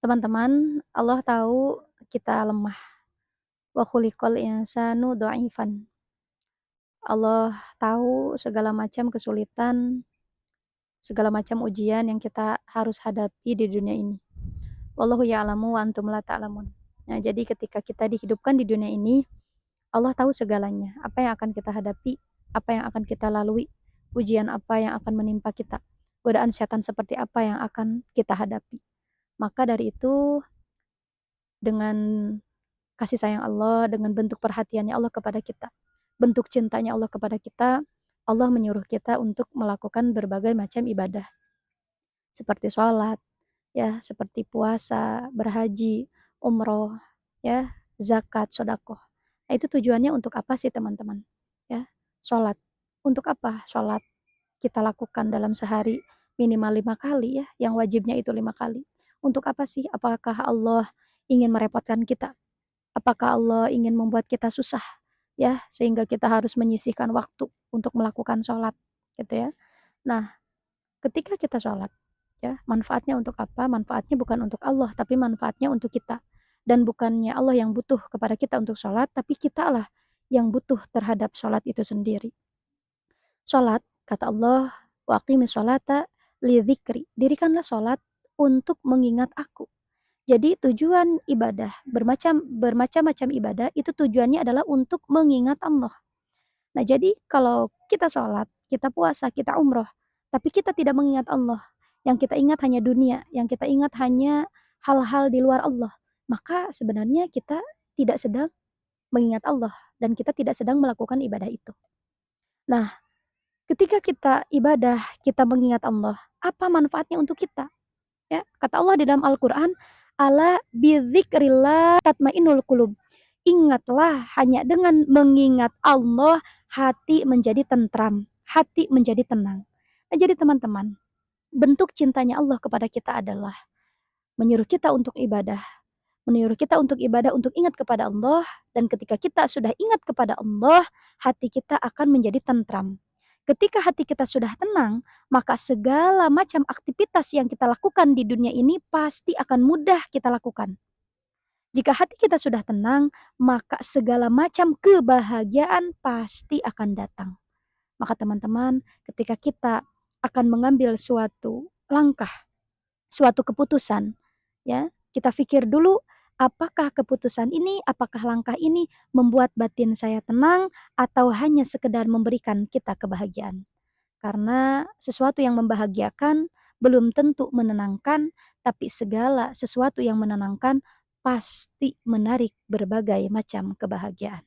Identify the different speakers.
Speaker 1: Teman-teman, Allah tahu kita lemah. Wa khuliqal insanu dha'ifan. Allah tahu segala macam kesulitan, segala macam ujian yang kita harus hadapi di dunia ini. Wallahu ya'lamu wa antum la ta'lamun. Nah, jadi ketika kita dihidupkan di dunia ini, Allah tahu segalanya. Apa yang akan kita hadapi, apa yang akan kita lalui, ujian apa yang akan menimpa kita, godaan setan seperti apa yang akan kita hadapi. Maka dari itu, dengan kasih sayang Allah, dengan bentuk perhatiannya Allah kepada kita, bentuk cintanya Allah kepada kita, Allah menyuruh kita untuk melakukan berbagai macam ibadah, seperti sholat, ya, seperti puasa, berhaji, umroh, ya, zakat, sodakoh. Nah, itu tujuannya untuk apa sih teman-teman? Ya, sholat. Untuk apa sholat kita lakukan dalam sehari minimal 5 kali ya, yang wajibnya itu 5 kali. Untuk apa sih? Apakah Allah ingin merepotkan kita? Apakah Allah ingin membuat kita susah, ya, sehingga kita harus menyisihkan waktu untuk melakukan sholat, gitu ya. Nah, ketika kita sholat, ya, manfaatnya untuk apa? Manfaatnya bukan untuk Allah, tapi manfaatnya untuk kita. Dan bukannya Allah yang butuh kepada kita untuk sholat, tapi kitalah yang butuh terhadap sholat itu sendiri. Sholat, kata Allah, wa aqimis sholata li dzikri. Dirikanlah sholat untuk mengingat aku. Jadi tujuan ibadah, bermacam-macam ibadah itu tujuannya adalah untuk mengingat Allah. Nah, jadi kalau kita sholat, kita puasa, kita umroh, tapi kita tidak mengingat Allah, yang kita ingat hanya dunia, yang kita ingat hanya hal-hal di luar Allah, maka sebenarnya kita tidak sedang mengingat Allah dan kita tidak sedang melakukan ibadah itu. Nah, ketika kita ibadah, kita mengingat Allah, apa manfaatnya untuk kita? Ya, kata Allah di dalam Al-Qur'an, "Ala bidzikrillah tatmainnul qulub." Ingatlah, hanya dengan mengingat Allah hati menjadi tentram, hati menjadi tenang. Nah, jadi teman-teman, bentuk cintanya Allah kepada kita adalah menyuruh kita untuk ibadah, menyuruh kita untuk ibadah, untuk ingat kepada Allah, dan ketika kita sudah ingat kepada Allah, hati kita akan menjadi tentram. Ketika hati kita sudah tenang, maka segala macam aktivitas yang kita lakukan di dunia ini pasti akan mudah kita lakukan. Jika hati kita sudah tenang, maka segala macam kebahagiaan pasti akan datang. Maka teman-teman, ketika kita akan mengambil suatu langkah, suatu keputusan, ya, kita pikir dulu apakah keputusan ini, apakah langkah ini membuat batin saya tenang atau hanya sekedar memberikan kita kebahagiaan. Karena sesuatu yang membahagiakan belum tentu menenangkan, tapi segala sesuatu yang menenangkan pasti menarik berbagai macam kebahagiaan.